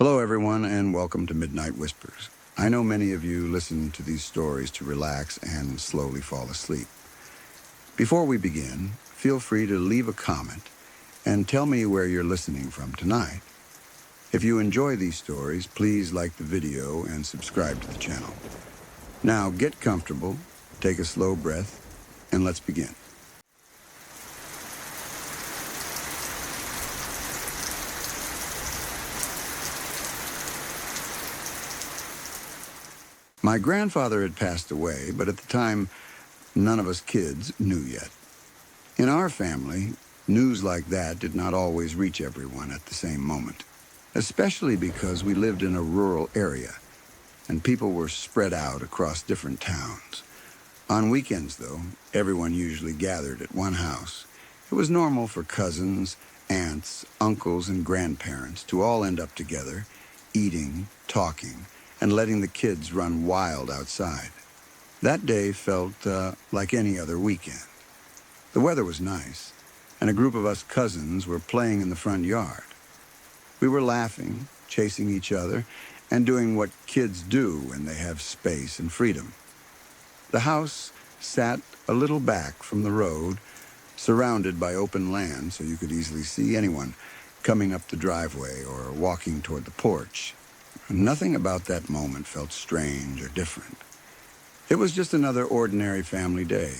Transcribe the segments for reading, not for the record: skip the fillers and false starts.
Hello, everyone, and welcome to Midnight Whispers. I know many of you listen to these stories to relax and slowly fall asleep. Before we begin, feel free to leave a comment and tell me where you're listening from tonight. If you enjoy these stories, please like the video and subscribe to the channel. Now, get comfortable, take a slow breath, and let's begin. My grandfather had passed away, but at the time, none of us kids knew yet. In our family, news like that did not always reach everyone at the same moment, especially because we lived in a rural area and people were spread out across different towns. On weekends, though, everyone usually gathered at one house. It was normal for cousins, aunts, uncles, and grandparents to all end up together, eating, talking, and letting the kids run wild outside. That day felt like any other weekend. The weather was nice, and a group of us cousins were playing in the front yard. We were laughing, chasing each other, and doing what kids do when they have space and freedom. The house sat a little back from the road, surrounded by open land so you could easily see anyone coming up the driveway or walking toward the porch. Nothing about that moment felt strange or different. It was just another ordinary family day.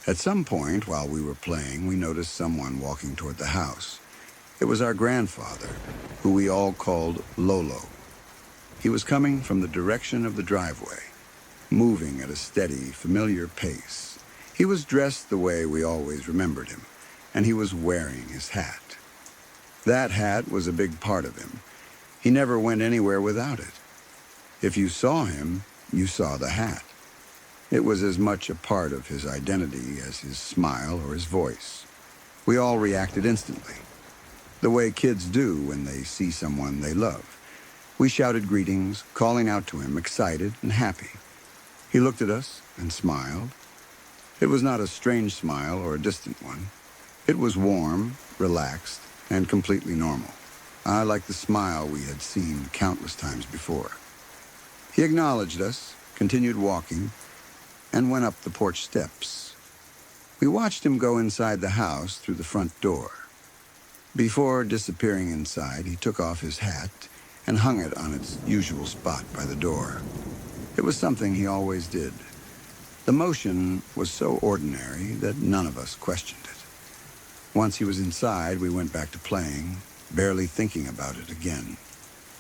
At some point, while we were playing, we noticed someone walking toward the house. It was our grandfather, who we all called Lolo. He was coming from the direction of the driveway, moving at a steady, familiar pace. He was dressed the way we always remembered him, and he was wearing his hat. That hat was a big part of him. He never went anywhere without it. If you saw him, you saw the hat. It was as much a part of his identity as his smile or his voice. We all reacted instantly, the way kids do when they see someone they love. We shouted greetings, calling out to him, excited and happy. He looked at us and smiled. It was not a strange smile or a distant one. It was warm, relaxed, and completely normal. I liked the smile we had seen countless times before. He acknowledged us, continued walking, and went up the porch steps. We watched him go inside the house through the front door. Before disappearing inside, he took off his hat and hung it on its usual spot by the door. It was something he always did. The motion was so ordinary that none of us questioned it. Once he was inside, we went back to playing, barely thinking about it again.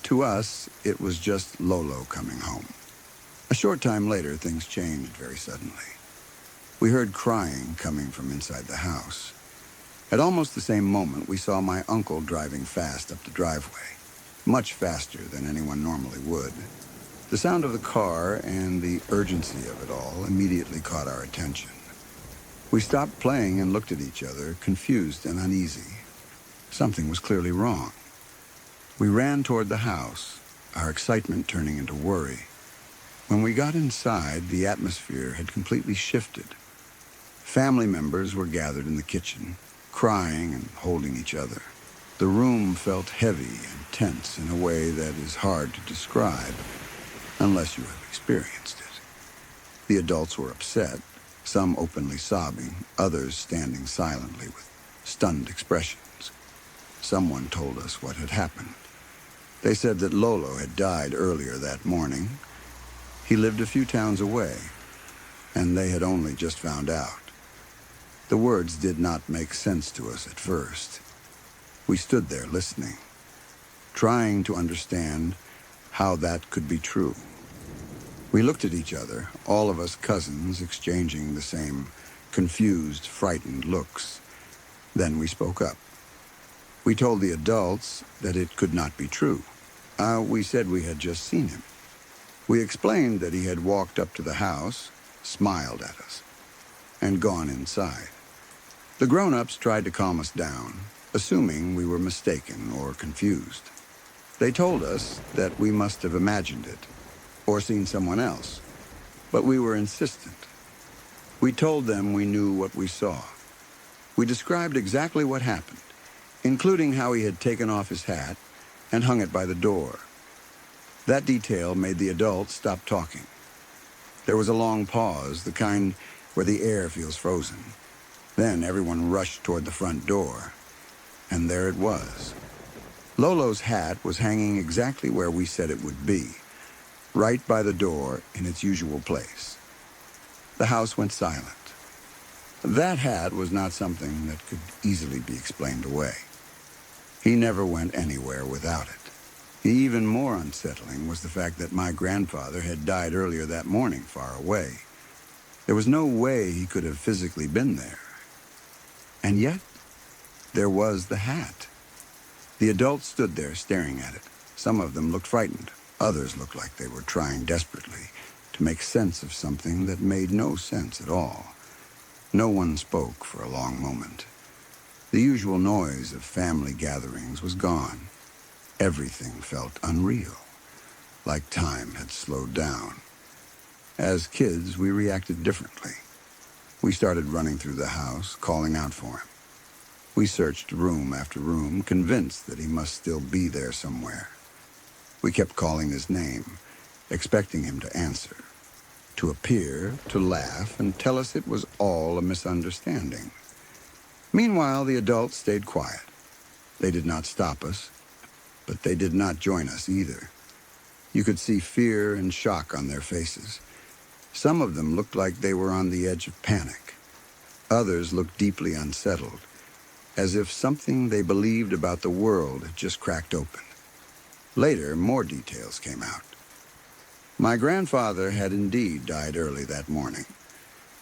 To us, it was just Lolo coming home. A short time later, things changed very suddenly. We heard crying coming from inside the house. At almost the same moment, we saw my uncle driving fast up the driveway, much faster than anyone normally would. The sound of the car and the urgency of it all immediately caught our attention. We stopped playing and looked at each other, confused and uneasy. Something was clearly wrong. We ran toward the house, our excitement turning into worry. When we got inside, the atmosphere had completely shifted. Family members were gathered in the kitchen, crying and holding each other. The room felt heavy and tense in a way that is hard to describe unless you have experienced it. The adults were upset, some openly sobbing, others standing silently with stunned expressions. Someone told us what had happened. They said that Lolo had died earlier that morning. He lived a few towns away, and they had only just found out. The words did not make sense to us at first. We stood there listening, trying to understand how that could be true. We looked at each other, all of us cousins exchanging the same confused, frightened looks. Then we spoke up. We told the adults that it could not be true. We said we had just seen him. We explained that he had walked up to the house, smiled at us, and gone inside. The grown-ups tried to calm us down, assuming we were mistaken or confused. They told us that we must have imagined it, or seen someone else, but we were insistent. We told them we knew what we saw. We described exactly what happened, including how he had taken off his hat and hung it by the door. That detail made the adults stop talking. There was a long pause, the kind where the air feels frozen. Then everyone rushed toward the front door, and there it was. Lolo's hat was hanging exactly where we said it would be, right by the door in its usual place. The house went silent. That hat was not something that could easily be explained away. He never went anywhere without it. Even more unsettling was the fact that my grandfather had died earlier that morning far away. There was no way he could have physically been there. And yet, there was the hat. The adults stood there staring at it. Some of them looked frightened. Others looked like they were trying desperately to make sense of something that made no sense at all. No one spoke for a long moment. The usual noise of family gatherings was gone. Everything felt unreal, like time had slowed down. As kids, we reacted differently. We started running through the house, calling out for him. We searched room after room, convinced that he must still be there somewhere. We kept calling his name, expecting him to answer, to appear, to laugh, and tell us it was all a misunderstanding. Meanwhile, the adults stayed quiet. They did not stop us, but they did not join us either. You could see fear and shock on their faces. Some of them looked like they were on the edge of panic. Others looked deeply unsettled, as if something they believed about the world had just cracked open. Later, more details came out. My grandfather had indeed died early that morning.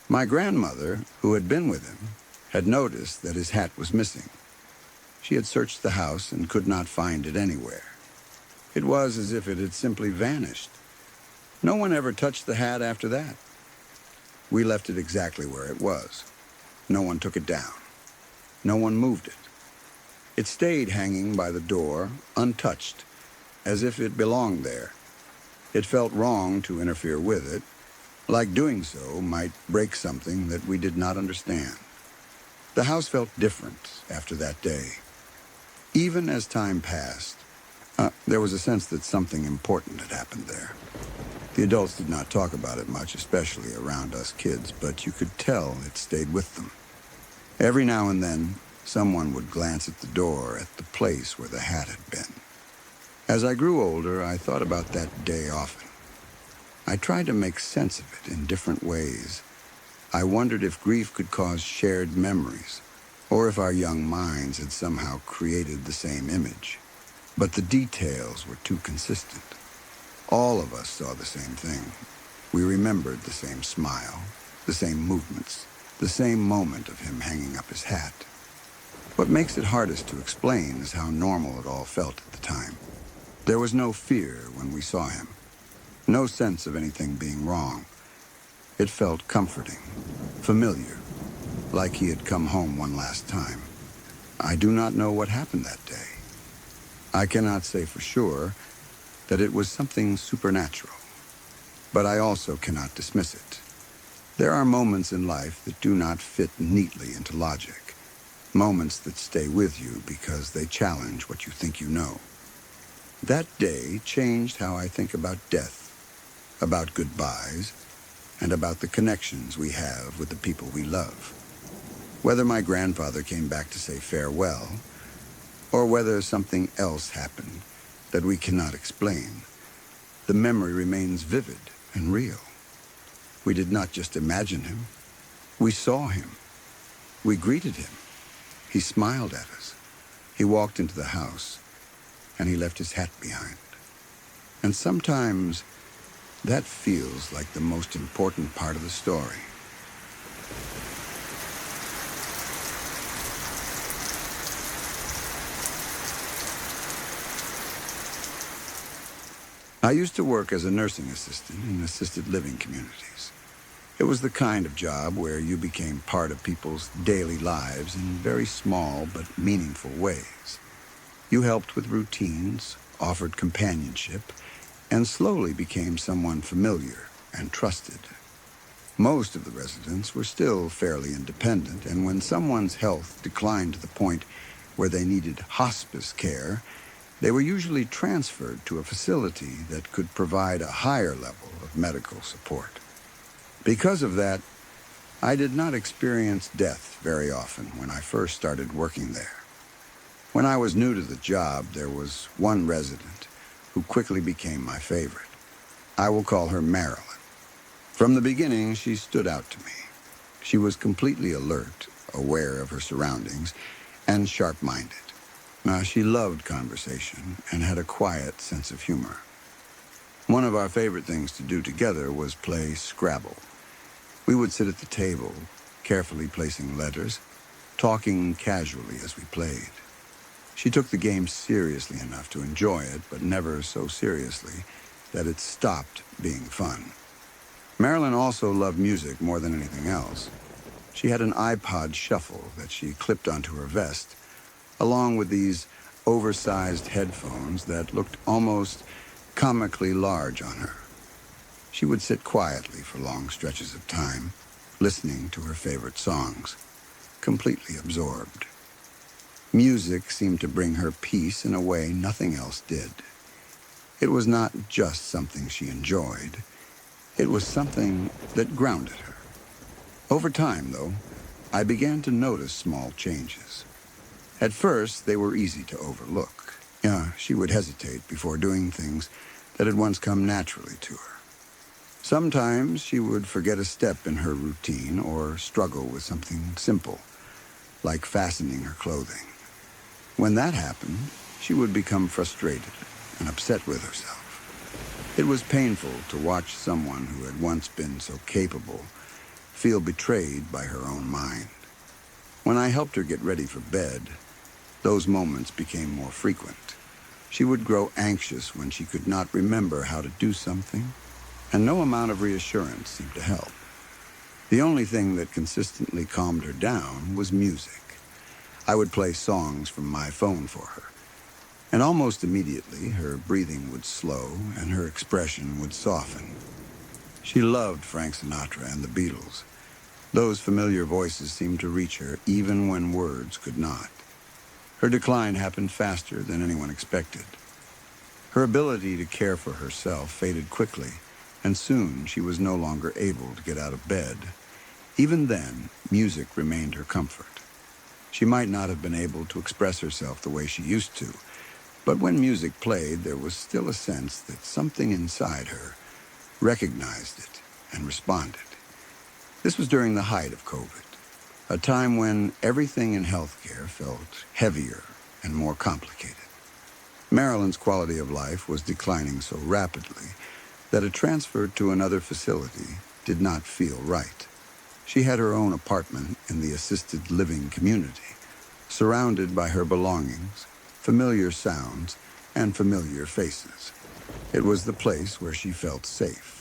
My grandmother, who had been with him, had noticed that his hat was missing. She had searched the house and could not find it anywhere. It was as if it had simply vanished. No one ever touched the hat after that. We left it exactly where it was. No one took it down. No one moved it. It stayed hanging by the door, untouched, as if it belonged there. It felt wrong to interfere with it, like doing so might break something that we did not understand. The house felt different after that day. Even as time passed, there was a sense that something important had happened there. The adults did not talk about it much, especially around us kids, but you could tell it stayed with them. Every now and then, someone would glance at the door at the place where the hat had been. As I grew older, I thought about that day often. I tried to make sense of it in different ways. I wondered if grief could cause shared memories, or if our young minds had somehow created the same image. But the details were too consistent. All of us saw the same thing. We remembered the same smile, the same movements, the same moment of him hanging up his hat. What makes it hardest to explain is how normal it all felt at the time. There was no fear when we saw him, no sense of anything being wrong. It felt comforting, familiar, like he had come home one last time. I do not know what happened that day. I cannot say for sure that it was something supernatural, but I also cannot dismiss it. There are moments in life that do not fit neatly into logic, moments that stay with you because they challenge what you think you know. That day changed how I think about death, about goodbyes, and about the connections we have with the people we love. Whether my grandfather came back to say farewell, or whether something else happened that we cannot explain, the memory remains vivid and real. We did not just imagine him. We saw him. We greeted him. He smiled at us. He walked into the house, and he left his hat behind. And sometimes that feels like the most important part of the story. I used to work as a nursing assistant in assisted living communities. It was the kind of job where you became part of people's daily lives in very small but meaningful ways. You helped with routines, offered companionship, and slowly became someone familiar and trusted. Most of the residents were still fairly independent, and when someone's health declined to the point where they needed hospice care, They were usually transferred to a facility that could provide a higher level of medical support. Because of that, I did not experience death very often when I first started working there. When I was new to the job, there was one resident who quickly became my favorite. I will call her Marilyn. From the beginning, she stood out to me. She was completely alert, aware of her surroundings, and sharp-minded. She loved conversation and had a quiet sense of humor. One of our favorite things to do together was play Scrabble. We would sit at the table, carefully placing letters, talking casually as we played. She took the game seriously enough to enjoy it, but never so seriously that it stopped being fun. Marilyn also loved music more than anything else. She had an iPod shuffle that she clipped onto her vest, along with these oversized headphones that looked almost comically large on her. She would sit quietly for long stretches of time, listening to her favorite songs, completely absorbed. Music seemed to bring her peace in a way nothing else did. It was not just something she enjoyed. It was something that grounded her. Over time, though, I began to notice small changes. At first, they were easy to overlook. She would hesitate before doing things that had once come naturally to her. Sometimes she would forget a step in her routine or struggle with something simple, like fastening her clothing. When that happened, she would become frustrated and upset with herself. It was painful to watch someone who had once been so capable feel betrayed by her own mind. When I helped her get ready for bed, those moments became more frequent. She would grow anxious when she could not remember how to do something, and no amount of reassurance seemed to help. The only thing that consistently calmed her down was music. I would play songs from my phone for her, and almost immediately her breathing would slow and her expression would soften. She loved Frank Sinatra and the Beatles. Those familiar voices seemed to reach her even when words could not. Her decline happened faster than anyone expected. Her ability to care for herself faded quickly, and soon she was no longer able to get out of bed. Even then, music remained her comfort. She might not have been able to express herself the way she used to, but when music played, there was still a sense that something inside her recognized it and responded. This was during the height of COVID, a time when everything in healthcare felt heavier and more complicated. Marilyn's quality of life was declining so rapidly that a transfer to another facility did not feel right. She had her own apartment in the assisted living community, surrounded by her belongings, familiar sounds, and familiar faces. It was the place where she felt safe.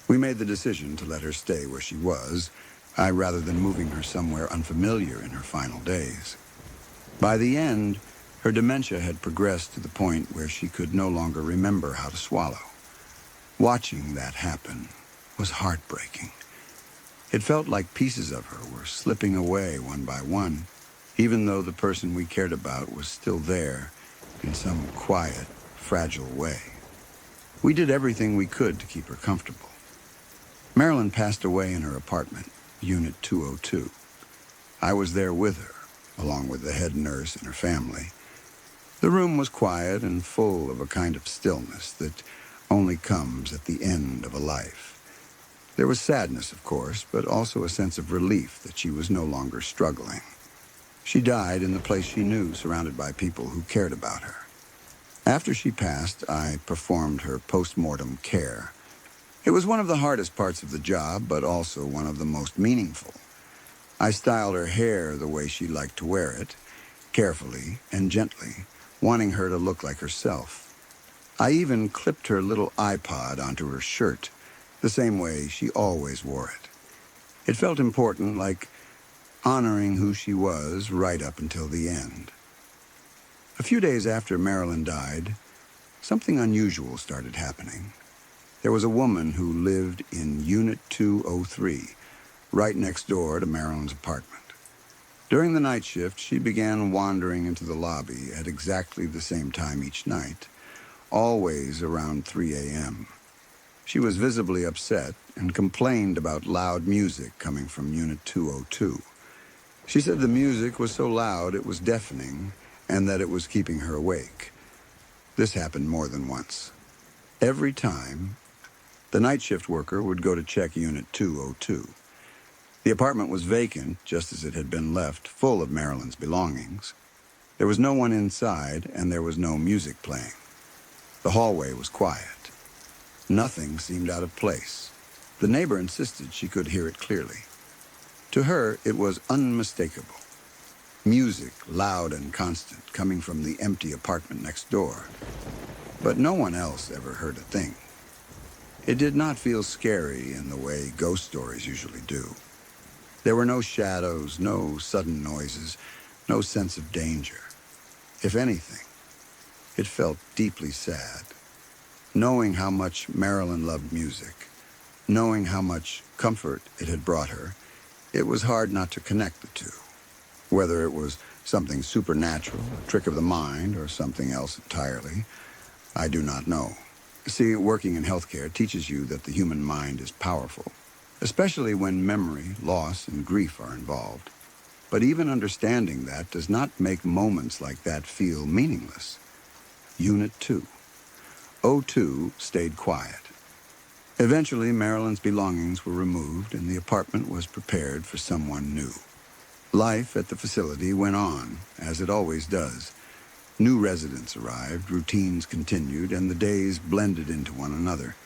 We made the decision to let her stay where she was, rather than moving her somewhere unfamiliar in her final days. By the end, her dementia had progressed to the point where she could no longer remember how to swallow. Watching that happen was heartbreaking. It felt like pieces of her were slipping away one by one, even though the person we cared about was still there in some quiet, fragile way. We did everything we could to keep her comfortable. Marilyn passed away in her apartment, Unit 202. I was there with her, along with the head nurse and her family. The room was quiet and full of a kind of stillness that only comes at the end of a life. There was sadness, of course, but also a sense of relief that she was no longer struggling. She died in the place she knew, surrounded by people who cared about her. After she passed, I performed her post-mortem care. It was one of the hardest parts of the job, but also one of the most meaningful. I styled her hair the way she liked to wear it, carefully and gently, wanting her to look like herself. I even clipped her little iPod onto her shirt, the same way she always wore it. It felt important, like honoring who she was right up until the end. A few days after Marilyn died, something unusual started happening. There was a woman who lived in Unit 203, right next door to Marilyn's apartment. During the night shift, she began wandering into the lobby at exactly the same time each night, always around 3 a.m. She was visibly upset and complained about loud music coming from Unit 202. She said the music was so loud it was deafening and that it was keeping her awake. This happened more than once. Every time, the night shift worker would go to check Unit 202. The apartment was vacant, just as it had been left, full of Marilyn's belongings. There was no one inside, and there was no music playing. The hallway was quiet. Nothing seemed out of place. The neighbor insisted she could hear it clearly. To her, it was unmistakable. Music, loud and constant, coming from the empty apartment next door. But no one else ever heard a thing. It did not feel scary in the way ghost stories usually do. There were no shadows, no sudden noises, no sense of danger. If anything, it felt deeply sad. Knowing how much Marilyn loved music, knowing how much comfort it had brought her, it was hard not to connect the two. Whether it was something supernatural, a trick of the mind, or something else entirely, I do not know. See, working in healthcare teaches you that the human mind is powerful, especially when memory, loss, and grief are involved. But even understanding that does not make moments like that feel meaningless. Unit 2. O2 stayed quiet. Eventually, Marilyn's belongings were removed and the apartment was prepared for someone new. Life at the facility went on, as it always does. New residents arrived, routines continued, and the days blended into one another.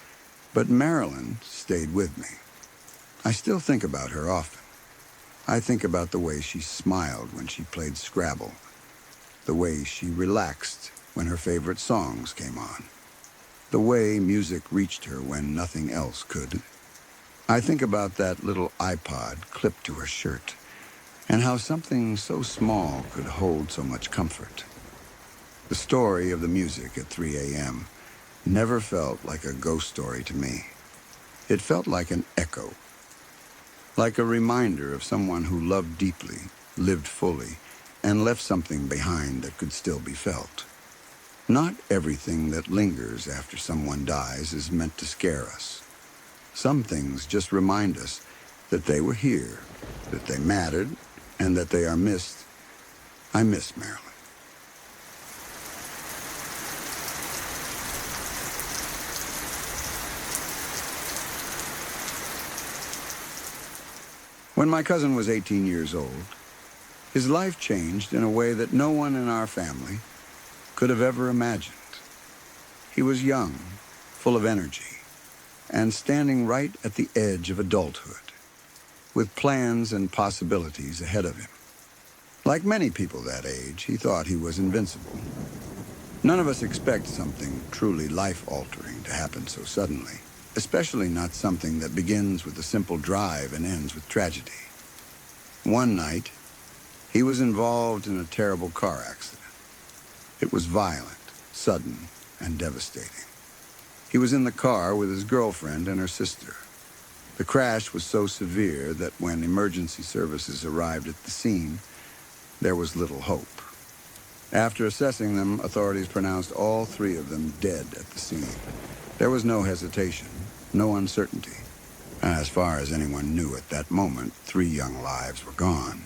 But Marilyn stayed with me. I still think about her often. I think about the way she smiled when she played Scrabble, the way she relaxed when her favorite songs came on, the way music reached her when nothing else could. I think about that little iPod clipped to her shirt, and how something so small could hold so much comfort. The story of the music at 3 a.m. never felt like a ghost story to me. It felt like an echo, like a reminder of someone who loved deeply, lived fully, and left something behind that could still be felt. Not everything that lingers after someone dies is meant to scare us. Some things just remind us that they were here, that they mattered, and that they are missed. I miss Marilyn. When my cousin was 18 years old, his life changed in a way that no one in our family could have ever imagined. He was young, full of energy, and standing right at the edge of adulthood, with plans and possibilities ahead of him. Like many people that age, he thought he was invincible. None of us expect something truly life-altering to happen so suddenly, especially not something that begins with a simple drive and ends with tragedy. One night, he was involved in a terrible car accident. It was violent, sudden, and devastating. He was in the car with his girlfriend and her sister. The crash was so severe that when emergency services arrived at the scene, there was little hope. After assessing them, authorities pronounced all three of them dead at the scene. There was no hesitation, no uncertainty. As far as anyone knew at that moment, 3 young lives were gone.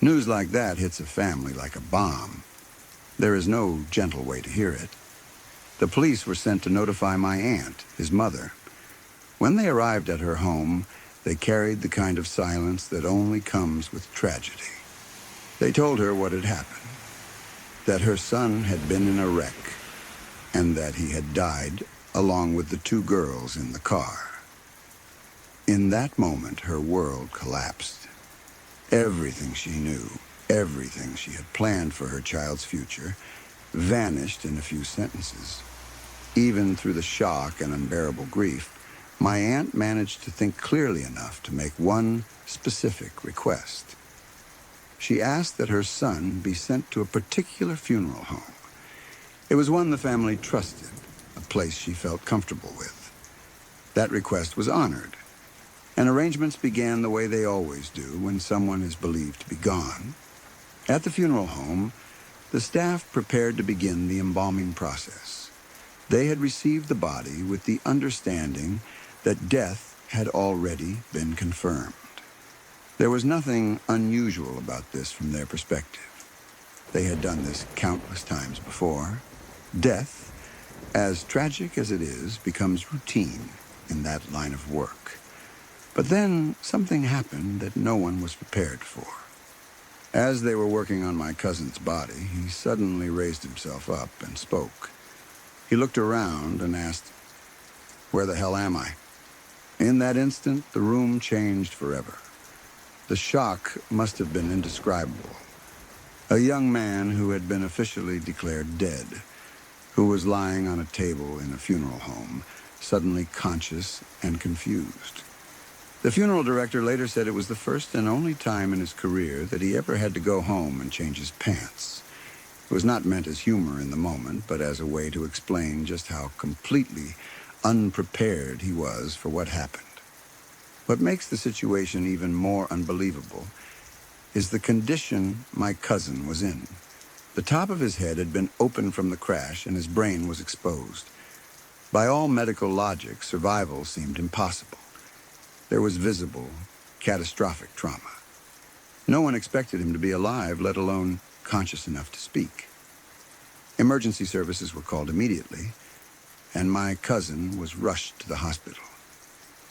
News like that hits a family like a bomb. There is no gentle way to hear it. The police were sent to notify my aunt, his mother. When they arrived at her home, they carried the kind of silence that only comes with tragedy. They told her what had happened, that her son had been in a wreck, and that he had died along with the 2 girls in the car. In that moment, her world collapsed. Everything she knew, everything she had planned for her child's future, vanished in a few sentences. Even through the shock and unbearable grief, my aunt managed to think clearly enough to make one specific request. She asked that her son be sent to a particular funeral home. It was one the family trusted, a place she felt comfortable with. That request was honored. and arrangements began the way they always do when someone is believed to be gone. At the funeral home, the staff prepared to begin the embalming process. They had received the body with the understanding that death had already been confirmed. There was nothing unusual about this from their perspective. They had done this countless times before. Death, as tragic as it is, becomes routine in that line of work. But then something happened that no one was prepared for. As they were working on my cousin's body, he suddenly raised himself up and spoke. He looked around and asked, "Where the hell am I?" In that instant, the room changed forever. The shock must have been indescribable. A young man who had been officially declared dead, who was lying on a table in a funeral home, suddenly conscious and confused. The funeral director later said it was the first and only time in his career that he ever had to go home and change his pants. It was not meant as humor in the moment, but as a way to explain just how completely unprepared he was for what happened. What makes the situation even more unbelievable is the condition my cousin was in. The top of his head had been opened from the crash and his brain was exposed. By all medical logic, survival seemed impossible. There was visible, catastrophic trauma. No one expected him to be alive, let alone conscious enough to speak. Emergency services were called immediately, and my cousin was rushed to the hospital.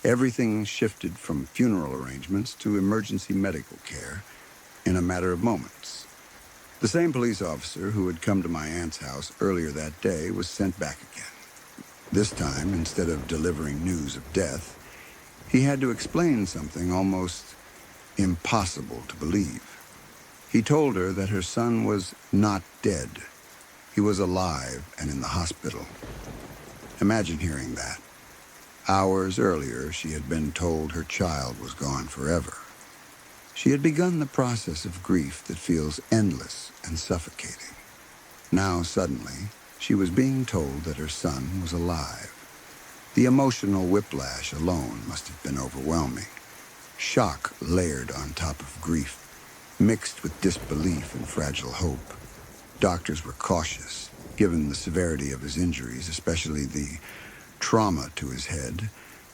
Everything shifted from funeral arrangements to emergency medical care in a matter of moments. The same police officer who had come to my aunt's house earlier that day was sent back again. This time, instead of delivering news of death, he had to explain something almost impossible to believe. He told her that her son was not dead. He was alive and in the hospital. Imagine hearing that. Hours earlier, she had been told her child was gone forever. She had begun the process of grief that feels endless and suffocating. Now, suddenly, she was being told that her son was alive. The emotional whiplash alone must have been overwhelming. Shock layered on top of grief, mixed with disbelief and fragile hope. Doctors were cautious, given the severity of his injuries, especially the trauma to his head.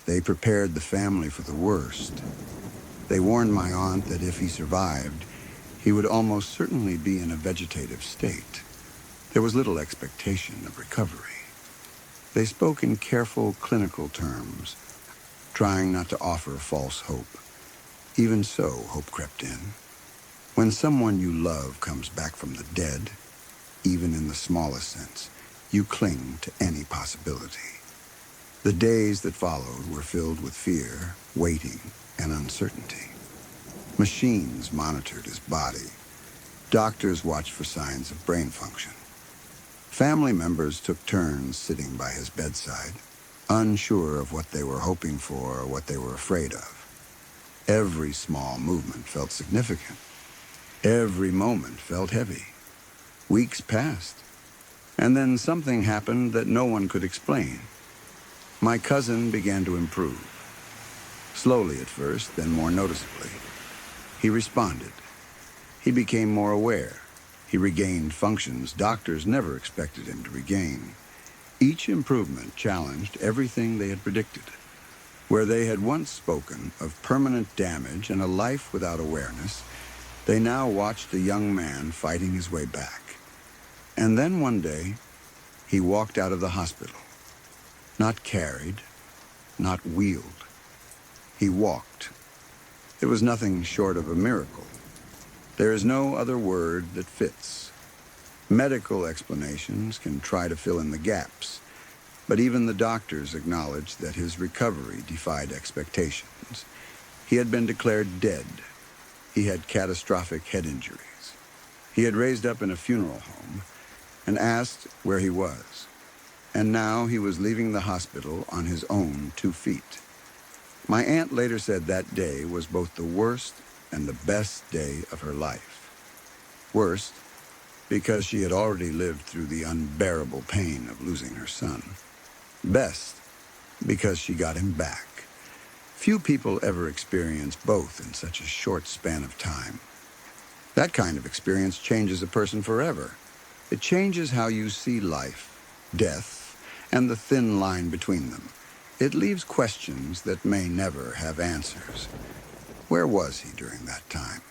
They prepared the family for the worst. They warned my aunt that if he survived, he would almost certainly be in a vegetative state. There was little expectation of recovery. They spoke in careful clinical terms, trying not to offer false hope. Even so, hope crept in. When someone you love comes back from the dead, even in the smallest sense, you cling to any possibility. The days that followed were filled with fear, waiting, and uncertainty. Machines monitored his body. Doctors watched for signs of brain function. Family members took turns sitting by his bedside, unsure of what they were hoping for or what they were afraid of. Every small movement felt significant. Every moment felt heavy. Weeks passed, and then something happened that no one could explain. My cousin began to improve. Slowly at first, then more noticeably. He responded. He became more aware. He regained functions doctors never expected him to regain. Each improvement challenged everything they had predicted. Where they had once spoken of permanent damage and a life without awareness, they now watched a young man fighting his way back. And then one day, he walked out of the hospital. Not carried, not wheeled. He walked. It was nothing short of a miracle. There is no other word that fits. Medical explanations can try to fill in the gaps, but even the doctors acknowledged that his recovery defied expectations. He had been declared dead. He had catastrophic head injuries. He had raised up in a funeral home and asked where he was. And now he was leaving the hospital on his own 2 feet. My aunt later said that day was both the worst and the best day of her life. Worst, because she had already lived through the unbearable pain of losing her son. Best, because she got him back. Few people ever experience both in such a short span of time. That kind of experience changes a person forever. It changes how you see life, death, and the thin line between them. It leaves questions that may never have answers. Where was he during that time?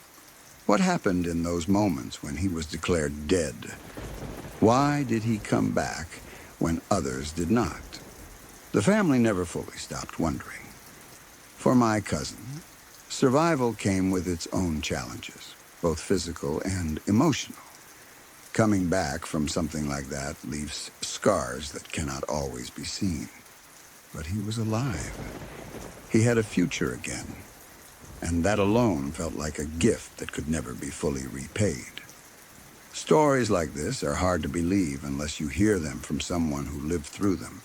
What happened in those moments when he was declared dead? Why did he come back when others did not? The family never fully stopped wondering. For my cousin, survival came with its own challenges, both physical and emotional. Coming back from something like that leaves scars that cannot always be seen. But he was alive. He had a future again, and that alone felt like a gift that could never be fully repaid. Stories like this are hard to believe unless you hear them from someone who lived through them.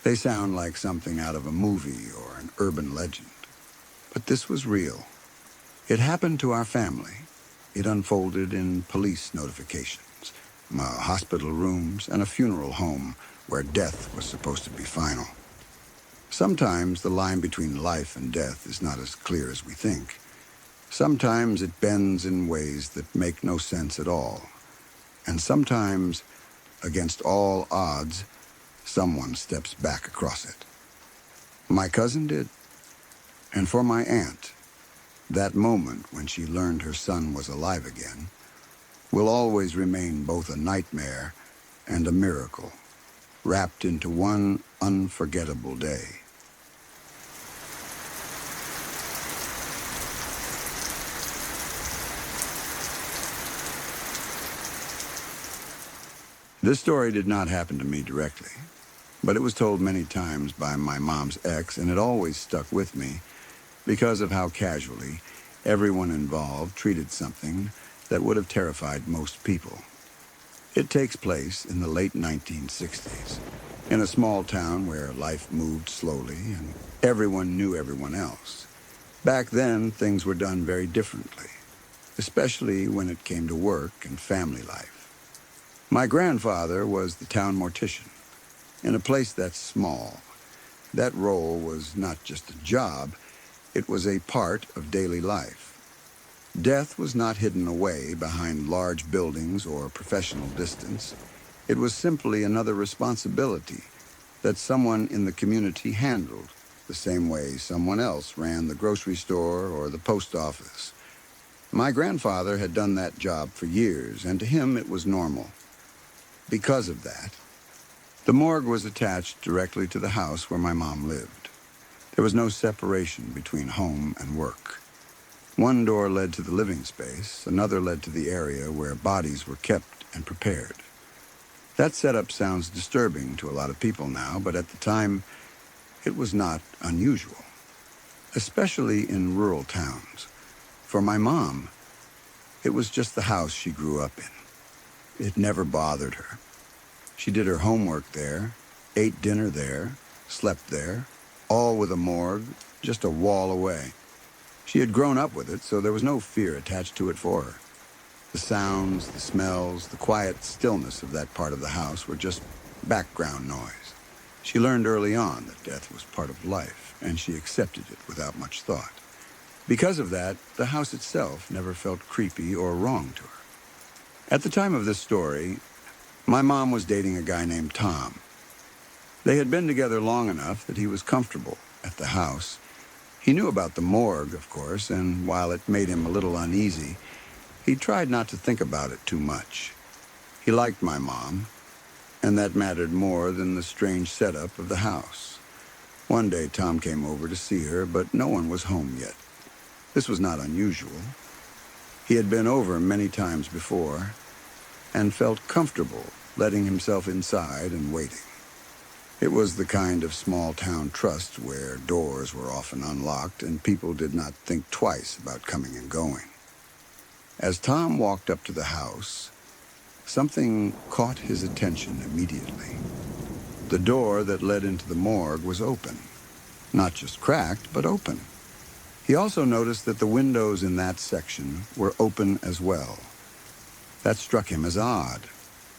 They sound like something out of a movie or an urban legend. But this was real. It happened to our family. It unfolded in police notifications, hospital rooms, and a funeral home where death was supposed to be final. Sometimes the line between life and death is not as clear as we think. Sometimes it bends in ways that make no sense at all. And sometimes, against all odds, someone steps back across it. My cousin did. And for my aunt, that moment when she learned her son was alive again will always remain both a nightmare and a miracle, wrapped into one unforgettable day. This story did not happen to me directly, but it was told many times by my mom's ex, and it always stuck with me because of how casually everyone involved treated something that would have terrified most people. It takes place in the late 1960s, in a small town where life moved slowly and everyone knew everyone else. Back then, things were done very differently, especially when it came to work and family life. My grandfather was the town mortician. In a place that small, that role was not just a job, it was a part of daily life. Death was not hidden away behind large buildings or professional distance. It was simply another responsibility that someone in the community handled, the same way someone else ran the grocery store or the post office. My grandfather had done that job for years, and to him it was normal. Because of that, the morgue was attached directly to the house where my mom lived. There was no separation between home and work. One door led to the living space, another led to the area where bodies were kept and prepared. That setup sounds disturbing to a lot of people now, but at the time, it was not unusual, especially in rural towns. For my mom, it was just the house she grew up in. It never bothered her. She did her homework there, ate dinner there, slept there, all with a morgue just a wall away. She had grown up with it, so there was no fear attached to it for her. The sounds, the smells, the quiet stillness of that part of the house were just background noise. She learned early on that death was part of life, and she accepted it without much thought. Because of that, the house itself never felt creepy or wrong to her. At the time of this story, my mom was dating a guy named Tom. They had been together long enough that he was comfortable at the house. He knew about the morgue, of course, and while it made him a little uneasy, he tried not to think about it too much. He liked my mom, and that mattered more than the strange setup of the house. One day, Tom came over to see her, but no one was home yet. This was not unusual. He had been over many times before and felt comfortable letting himself inside and waiting. It was the kind of small-town trust where doors were often unlocked and people did not think twice about coming and going. As Tom walked up to the house, something caught his attention immediately. The door that led into the morgue was open. Not just cracked, but open. He also noticed that the windows in that section were open as well. That struck him as odd.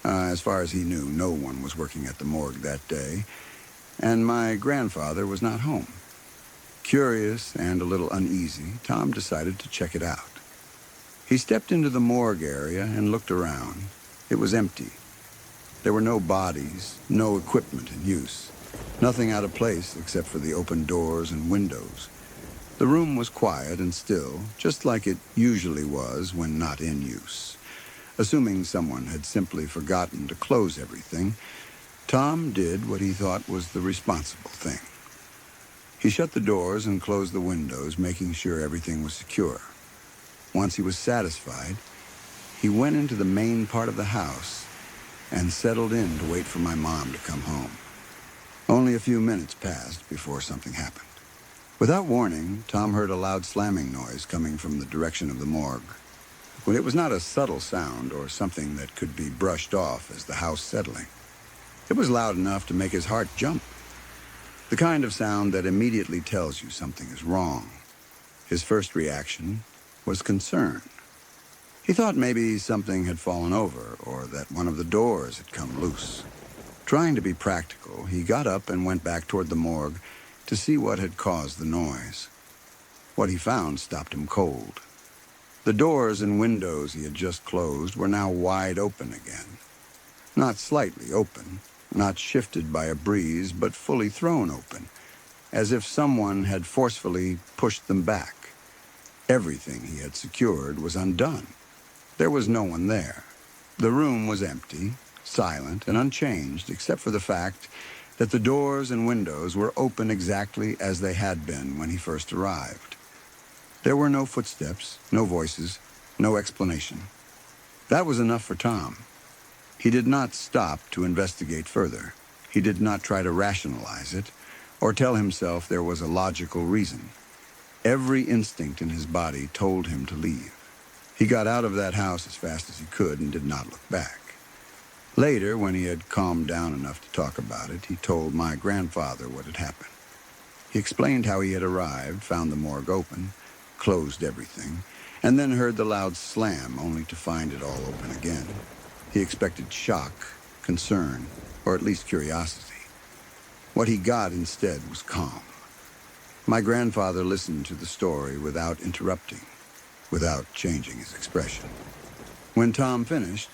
As far as he knew, no one was working at the morgue that day, and my grandfather was not home. Curious and a little uneasy, Tom decided to check it out. He stepped into the morgue area and looked around. It was empty. There were no bodies, no equipment in use. Nothing out of place except for the open doors and windows. The room was quiet and still, just like it usually was when not in use. Assuming someone had simply forgotten to close everything, Tom did what he thought was the responsible thing. He shut the doors and closed the windows, making sure everything was secure. Once he was satisfied, he went into the main part of the house and settled in to wait for my mom to come home. Only a few minutes passed before something happened. Without warning, Tom heard a loud slamming noise coming from the direction of the morgue. When it was not a subtle sound or something that could be brushed off as the house settling. It was loud enough to make his heart jump. The kind of sound that immediately tells you something is wrong. His first reaction was concern. He thought maybe something had fallen over or that one of the doors had come loose. Trying to be practical, he got up and went back toward the morgue to see what had caused the noise. What he found stopped him cold. The doors and windows he had just closed were now wide open again. Not slightly open, not shifted by a breeze, but fully thrown open, as if someone had forcefully pushed them back. Everything he had secured was undone. There was no one there. The room was empty, silent, and unchanged, except for the fact that the doors and windows were open exactly as they had been when he first arrived. There were no footsteps, no voices, no explanation. That was enough for Tom. He did not stop to investigate further. He did not try to rationalize it or tell himself there was a logical reason. Every instinct in his body told him to leave. He got out of that house as fast as he could and did not look back. Later, when he had calmed down enough to talk about it, he told my grandfather what had happened. He explained how he had arrived, found the morgue open, closed everything, and then heard the loud slam only to find it all open again. He expected shock, concern, or at least curiosity. What he got instead was calm. My grandfather listened to the story without interrupting, without changing his expression. When Tom finished,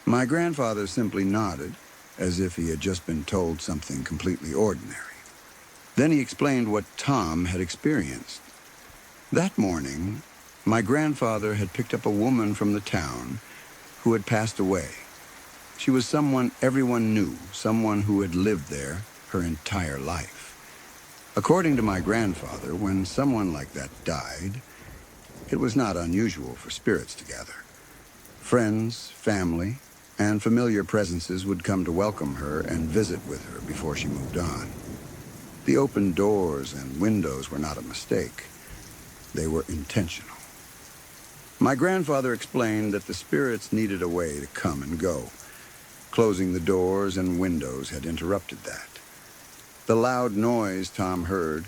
my grandfather simply nodded, as if he had just been told something completely ordinary. Then he explained what Tom had experienced. That morning, my grandfather had picked up a woman from the town who had passed away. She was someone everyone knew, someone who had lived there her entire life. According to my grandfather, when someone like that died, it was not unusual for spirits to gather. Friends, family, and familiar presences would come to welcome her and visit with her before she moved on. The open doors and windows were not a mistake. They were intentional. My grandfather explained that the spirits needed a way to come and go. Closing the doors and windows had interrupted that. The loud noise Tom heard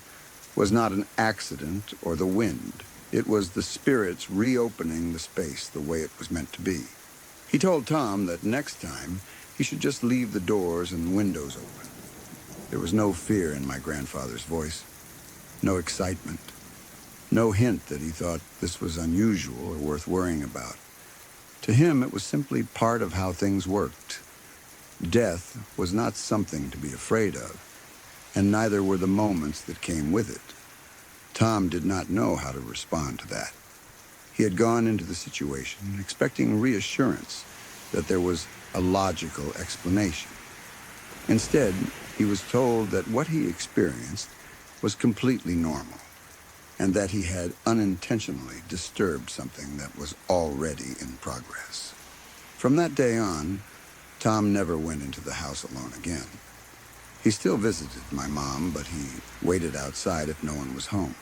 was not an accident or the wind. It was the spirits reopening the space the way it was meant to be. He told Tom that next time he should just leave the doors and windows open. There was no fear in my grandfather's voice, no excitement, no hint that he thought this was unusual or worth worrying about. To him, it was simply part of how things worked. Death was not something to be afraid of, and neither were the moments that came with it. Tom did not know how to respond to that. He had gone into the situation expecting reassurance that there was a logical explanation. Instead, he was told that what he experienced was completely normal, and that he had unintentionally disturbed something that was already in progress. From that day on, Tom never went into the house alone again. He still visited my mom, but he waited outside if no one was home.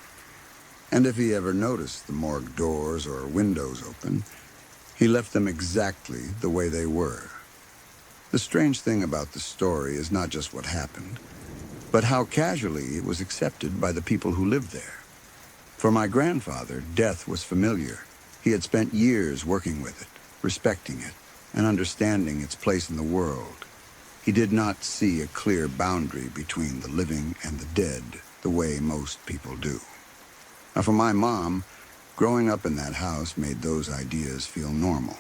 And if he ever noticed the morgue doors or windows open, he left them exactly the way they were. The strange thing about the story is not just what happened, but how casually it was accepted by the people who lived there. For my grandfather, death was familiar. He had spent years working with it, respecting it, and understanding its place in the world. He did not see a clear boundary between the living and the dead, the way most people do. Now, for my mom, growing up in that house made those ideas feel normal.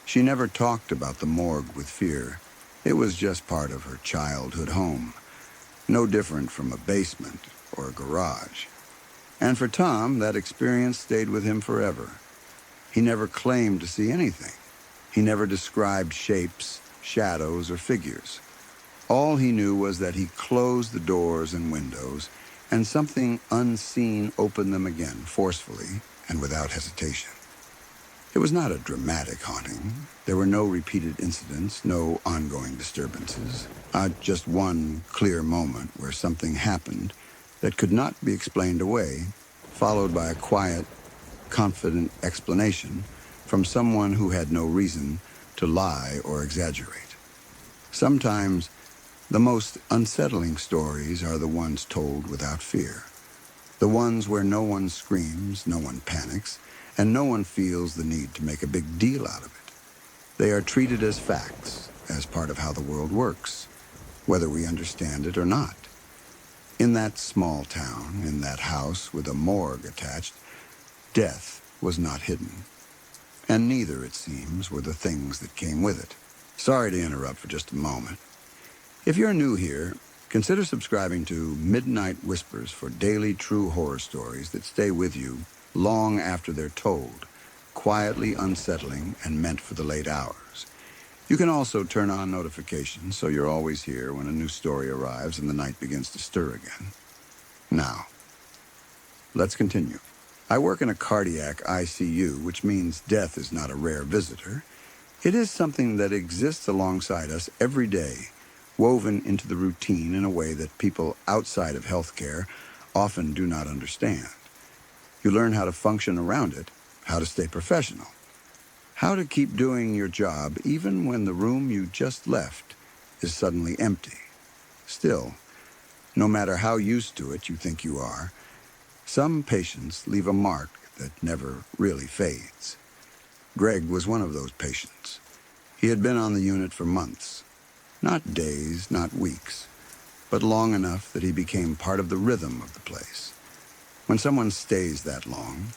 She never talked about the morgue with fear. It was just part of her childhood home, no different from a basement or a garage. And for Tom, that experience stayed with him forever. He never claimed to see anything. He never described shapes, shadows, or figures. All he knew was that he closed the doors and windows, and something unseen opened them again, forcefully and without hesitation. It was not a dramatic haunting. There were no repeated incidents, no ongoing disturbances. Just one clear moment where something happened that could not be explained away, followed by a quiet, confident explanation from someone who had no reason to lie or exaggerate. Sometimes, the most unsettling stories are the ones told without fear. The ones where no one screams, no one panics, and no one feels the need to make a big deal out of it. They are treated as facts, as part of how the world works, whether we understand it or not. In that small town, in that house with a morgue attached, death was not hidden. And neither, it seems, were the things that came with it. Sorry to interrupt for just a moment. If you're new here, consider subscribing to Midnight Whispers for daily true horror stories that stay with you long after they're told, quietly unsettling and meant for the late hours. You can also turn on notifications so you're always here when a new story arrives and the night begins to stir again. Now, let's continue. I work in a cardiac ICU, which means death is not a rare visitor. It is something that exists alongside us every day, woven into the routine in a way that people outside of healthcare often do not understand. You learn how to function around it, how to stay professional, how to keep doing your job even when the room you just left is suddenly empty. Still, no matter how used to it you think you are, some patients leave a mark that never really fades. Greg was one of those patients. He had been on the unit for months. Not days, not weeks, but long enough that he became part of the rhythm of the place. When someone stays that long,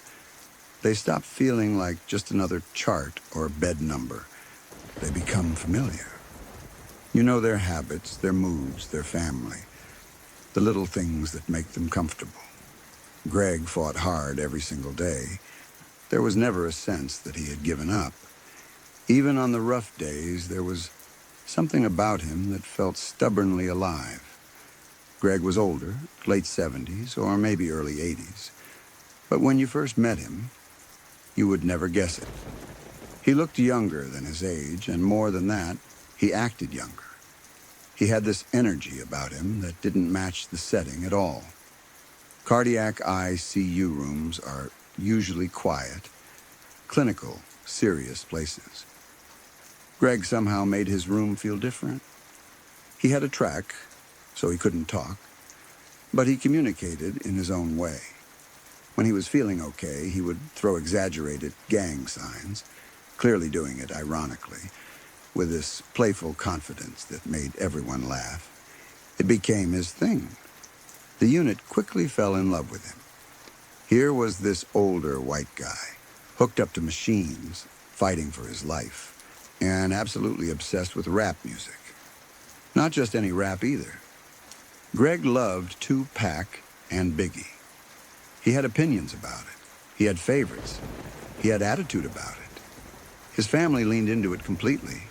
they stop feeling like just another chart or bed number. They become familiar. You know their habits, their moods, their family, the little things that make them comfortable. Greg fought hard every single day. There was never a sense that he had given up. Even on the rough days, there was something about him that felt stubbornly alive. Greg was older, late 70s or maybe early 80s. But when you first met him, you would never guess it. He looked younger than his age, and more than that, he acted younger. He had this energy about him that didn't match the setting at all. Cardiac ICU rooms are usually quiet, clinical, serious places. Greg somehow made his room feel different. He had a track, so he couldn't talk, but he communicated in his own way. When he was feeling okay, he would throw exaggerated gang signs, clearly doing it ironically, with this playful confidence that made everyone laugh. It became his thing. The unit quickly fell in love with him. Here was this older white guy, hooked up to machines, fighting for his life, and absolutely obsessed with rap music. Not just any rap either. Greg loved Tupac and Biggie. He had opinions about it. He had favorites. He had attitude about it. His family leaned into it completely.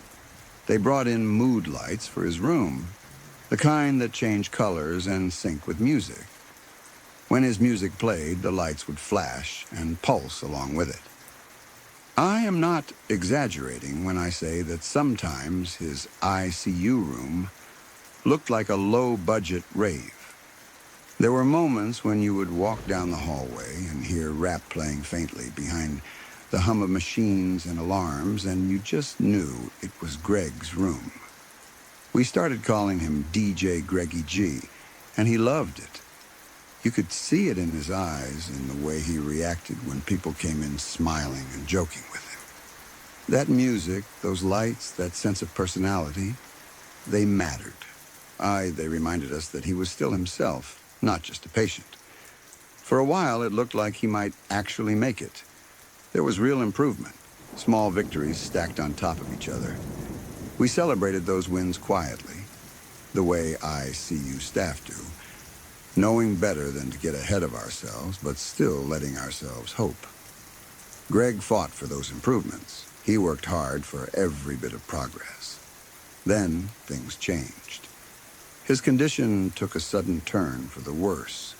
They brought in mood lights for his room, the kind that change colors and sync with music. When his music played, the lights would flash and pulse along with it. I am not exaggerating when I say that sometimes his ICU room looked like a low-budget rave. There were moments when you would walk down the hallway and hear rap playing faintly behind the hum of machines and alarms, and you just knew it was Greg's room. We started calling him DJ Greggy G, and he loved it. You could see it in his eyes, in the way he reacted when people came in smiling and joking with him. That music, those lights, that sense of personality, they mattered. They reminded us that he was still himself, not just a patient. For a while, it looked like he might actually make it. There was real improvement, small victories stacked on top of each other. We celebrated those wins quietly, the way ICU staff do, knowing better than to get ahead of ourselves, but still letting ourselves hope. Greg fought for those improvements. He worked hard for every bit of progress. Then things changed. His condition took a sudden turn for the worse.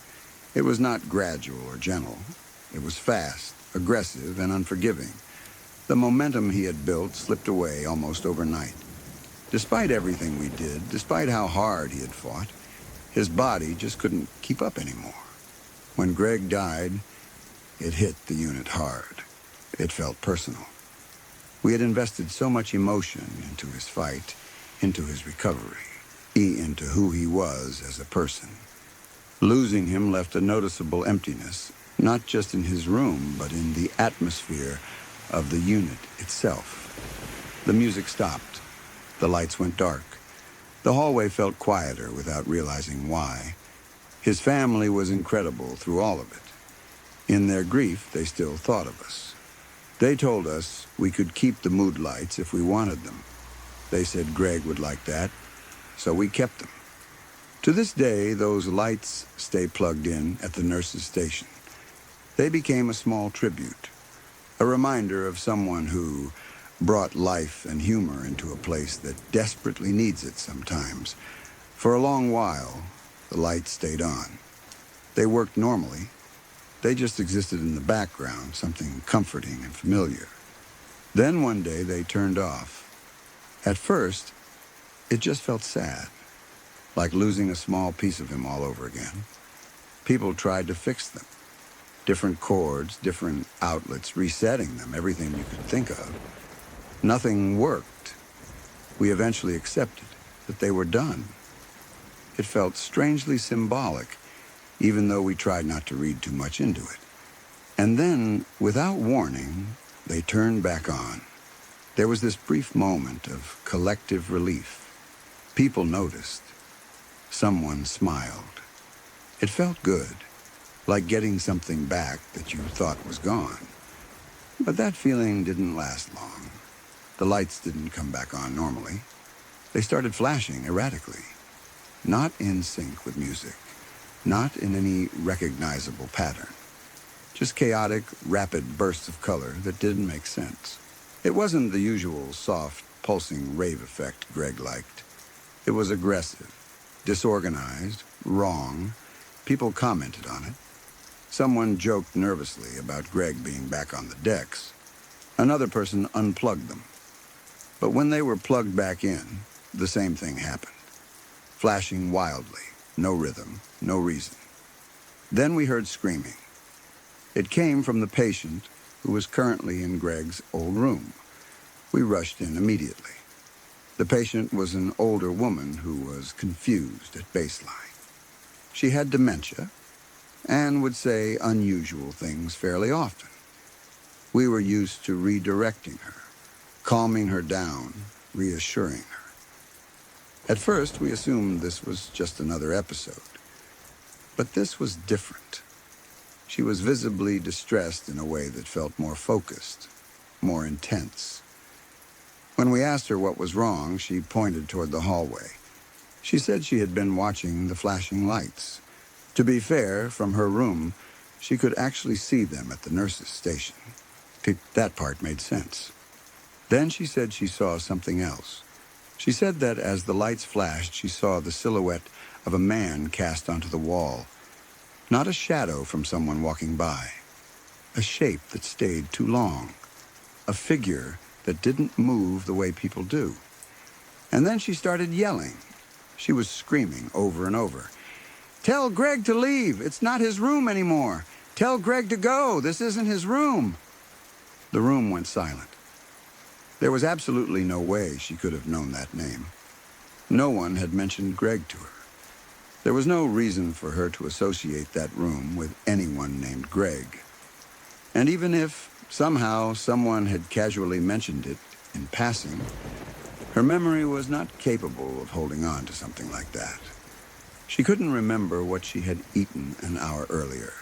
It was not gradual or gentle. It was fast, aggressive, and unforgiving. The momentum he had built slipped away almost overnight. Despite everything we did, despite how hard he had fought, his body just couldn't keep up anymore. When Greg died, it hit the unit hard. It felt personal. We had invested so much emotion into his fight, into his recovery, into who he was as a person. Losing him left a noticeable emptiness, not just in his room, but in the atmosphere of the unit itself. The music stopped. The lights went dark. The hallway felt quieter without realizing why. His family was incredible through all of it. In their grief, they still thought of us. They told us we could keep the mood lights if we wanted them. They said Greg would like that, so we kept them. To this day, those lights stay plugged in at the nurse's station. They became a small tribute, a reminder of someone who brought life and humor into a place that desperately needs it sometimes. For a long while, the lights stayed on. They worked normally. They just existed in the background, something comforting and familiar. Then one day they turned off. At first, it just felt sad, like losing a small piece of him all over again. People tried to fix them. Different chords, different outlets, resetting them, everything you could think of. Nothing worked. We eventually accepted that they were done. It felt strangely symbolic, even though we tried not to read too much into it. And then, without warning, they turned back on. There was this brief moment of collective relief. People noticed. Someone smiled. It felt good, like getting something back that you thought was gone. But that feeling didn't last long. The lights didn't come back on normally. They started flashing erratically, not in sync with music, not in any recognizable pattern. Just chaotic, rapid bursts of color that didn't make sense. It wasn't the usual soft, pulsing rave effect Greg liked. It was aggressive, disorganized, wrong. People commented on it. Someone joked nervously about Greg being back on the decks. Another person unplugged them. But when they were plugged back in, the same thing happened. Flashing wildly, no rhythm, no reason. Then we heard screaming. It came from the patient who was currently in Greg's old room. We rushed in immediately. The patient was an older woman who was confused at baseline. She had dementia and would say unusual things fairly often. We were used to redirecting her, calming her down, reassuring her. At first, we assumed this was just another episode. But this was different. She was visibly distressed in a way that felt more focused, more intense. When we asked her what was wrong, she pointed toward the hallway. She said she had been watching the flashing lights. To be fair, from her room, she could actually see them at the nurse's station. That part made sense. Then she said she saw something else. She said that as the lights flashed, she saw the silhouette of a man cast onto the wall. Not a shadow from someone walking by. A shape that stayed too long. A figure that didn't move the way people do. And then she started yelling. She was screaming over and over. "Tell Greg to leave. It's not his room anymore. Tell Greg to go. This isn't his room." The room went silent. There was absolutely no way she could have known that name. No one had mentioned Greg to her. There was no reason for her to associate that room with anyone named Greg. And even if somehow someone had casually mentioned it in passing, her memory was not capable of holding on to something like that. She couldn't remember what she had eaten an hour earlier,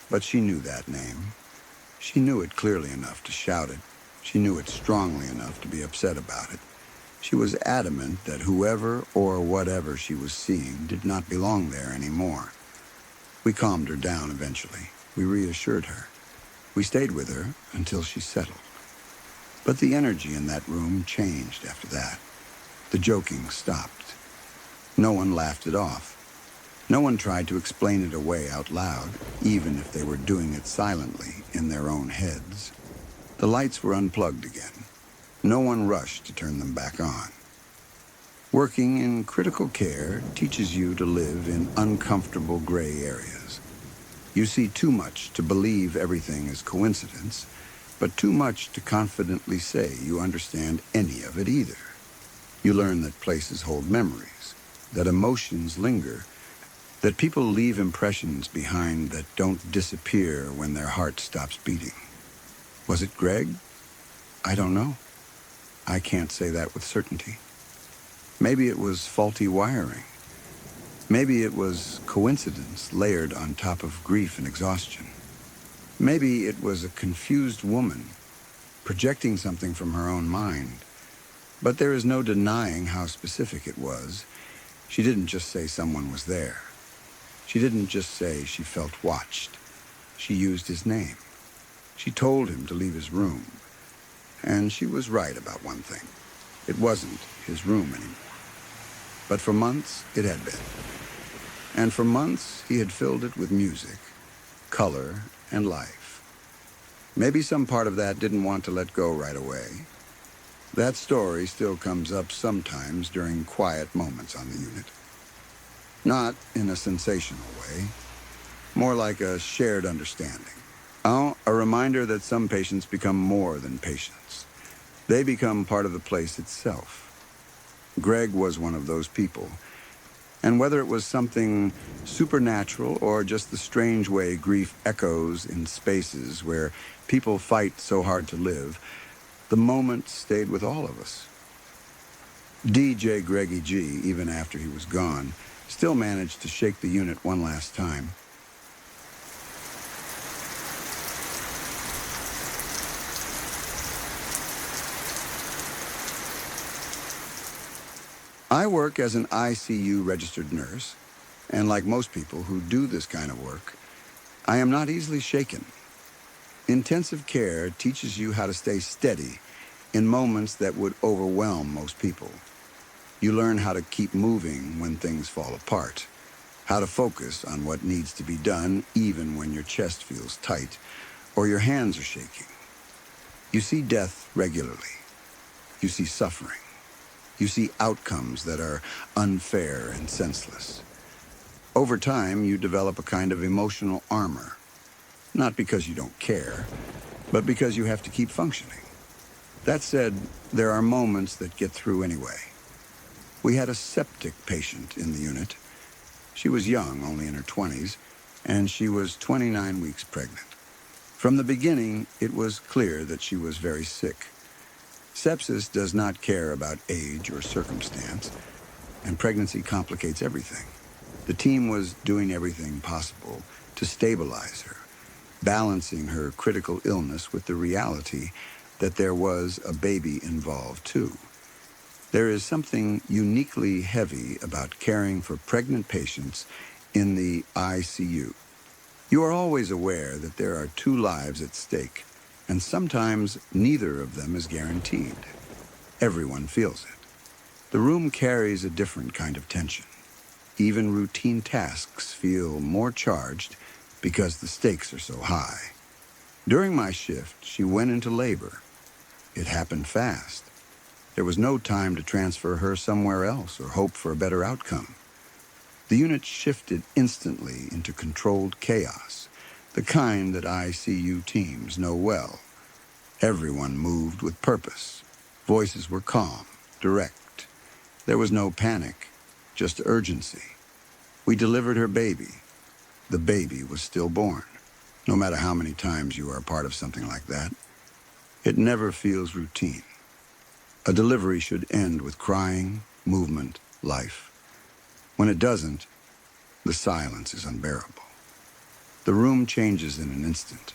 but she knew that name. She knew it clearly enough to shout it. She knew it strongly enough to be upset about it. She was adamant that whoever or whatever she was seeing did not belong there anymore. We calmed her down eventually. We reassured her. We stayed with her until she settled. But the energy in that room changed after that. The joking stopped. No one laughed it off. No one tried to explain it away out loud, even if they were doing it silently in their own heads. The lights were unplugged again. No one rushed to turn them back on. Working in critical care teaches you to live in uncomfortable gray areas. You see too much to believe everything is coincidence, but too much to confidently say you understand any of it either. You learn that places hold memories, that emotions linger, that people leave impressions behind that don't disappear when their heart stops beating. Was it Greg? I don't know. I can't say that with certainty. Maybe it was faulty wiring. Maybe it was coincidence layered on top of grief and exhaustion. Maybe it was a confused woman projecting something from her own mind. But there is no denying how specific it was. She didn't just say someone was there. She didn't just say she felt watched. She used his name. She told him to leave his room. And she was right about one thing. It wasn't his room anymore. But for months, it had been. And for months, he had filled it with music, color, and life. Maybe some part of that didn't want to let go right away. That story still comes up sometimes during quiet moments on the unit. Not in a sensational way, more like a shared understanding. Oh, a reminder that some patients become more than patients. They become part of the place itself. Greg was one of those people. And whether it was something supernatural or just the strange way grief echoes in spaces where people fight so hard to live, the moment stayed with all of us. DJ Greggy G, even after he was gone, still managed to shake the unit one last time. I work as an ICU registered nurse, and like most people who do this kind of work, I am not easily shaken. Intensive care teaches you how to stay steady in moments that would overwhelm most people. You learn how to keep moving when things fall apart, how to focus on what needs to be done even when your chest feels tight or your hands are shaking. You see death regularly. You see suffering. You see outcomes that are unfair and senseless. Over time, you develop a kind of emotional armor, not because you don't care, but because you have to keep functioning. That said, there are moments that get through anyway. We had a septic patient in the unit. She was young, only in her 20s, and she was 29 weeks pregnant. From the beginning, it was clear that she was very sick. Sepsis does not care about age or circumstance, and pregnancy complicates everything. The team was doing everything possible to stabilize her, balancing her critical illness with the reality that there was a baby involved too. There is something uniquely heavy about caring for pregnant patients in the ICU. You are always aware that there are two lives at stake, and sometimes neither of them is guaranteed. Everyone feels it. The room carries a different kind of tension. Even routine tasks feel more charged because the stakes are so high. During my shift, she went into labor. It happened fast. There was no time to transfer her somewhere else or hope for a better outcome. The unit shifted instantly into controlled chaos, the kind that ICU teams know well. Everyone moved with purpose. Voices were calm, direct. There was no panic, just urgency. We delivered her baby. The baby was stillborn. No matter how many times you are a part of something like that, it never feels routine. A delivery should end with crying, movement, life. When it doesn't, The silence is unbearable. The room changes in an instant.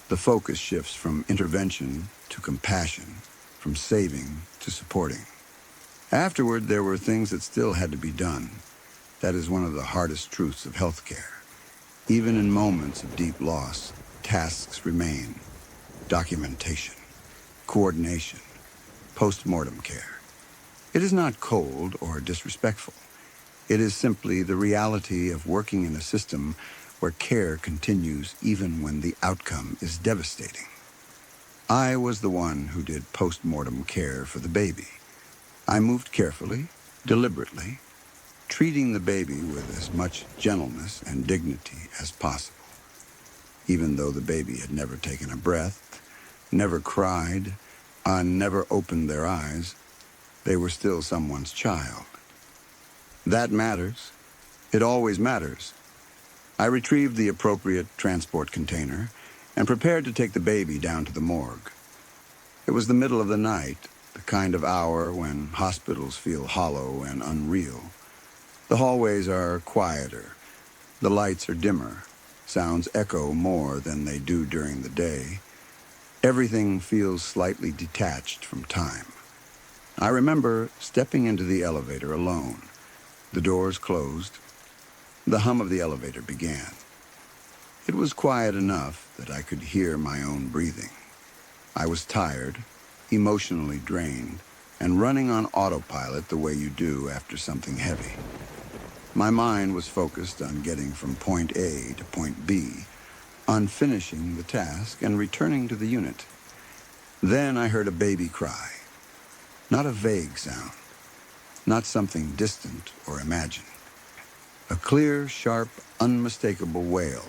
The focus shifts from intervention to compassion, from saving to supporting. Afterward, there were things that still had to be done. That is one of the hardest truths of healthcare. Even in moments of deep loss, tasks remain. Documentation, coordination, post-mortem care. It is not cold or disrespectful. It is simply the reality of working in a system where care continues even when the outcome is devastating. I was the one who did post-mortem care for the baby. I moved carefully, deliberately, treating the baby with as much gentleness and dignity as possible. Even though the baby had never taken a breath, never cried, and never opened their eyes, they were still someone's child. That matters. It always matters. I retrieved the appropriate transport container and prepared to take the baby down to the morgue. It was the middle of the night, the kind of hour when hospitals feel hollow and unreal. The hallways are quieter. The lights are dimmer. Sounds echo more than they do during the day. Everything feels slightly detached from time. I remember stepping into the elevator alone. The doors closed. The hum of the elevator began. It was quiet enough that I could hear my own breathing. I was tired, emotionally drained, and running on autopilot the way you do after something heavy. My mind was focused on getting from point A to point B, on finishing the task and returning to the unit. Then I heard a baby cry. Not a vague sound, not something distant or imagined. A clear, sharp, unmistakable wail.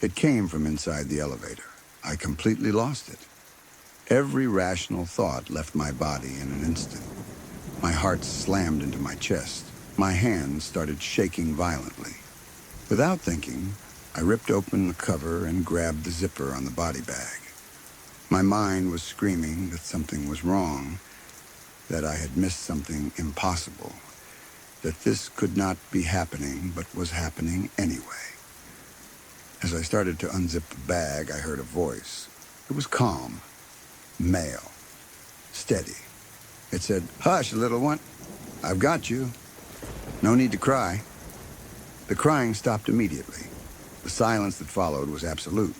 It came from inside the elevator. I completely lost it. Every rational thought left my body in an instant. My heart slammed into my chest. My hands started shaking violently. Without thinking, I ripped open the cover and grabbed the zipper on the body bag. My mind was screaming that something was wrong, that I had missed something impossible, that this could not be happening but was happening anyway. As I started to unzip the bag, I heard a voice. It was calm, male, steady. It said, "Hush, little one. I've got you. No need to cry." The crying stopped immediately. The silence that followed was absolute.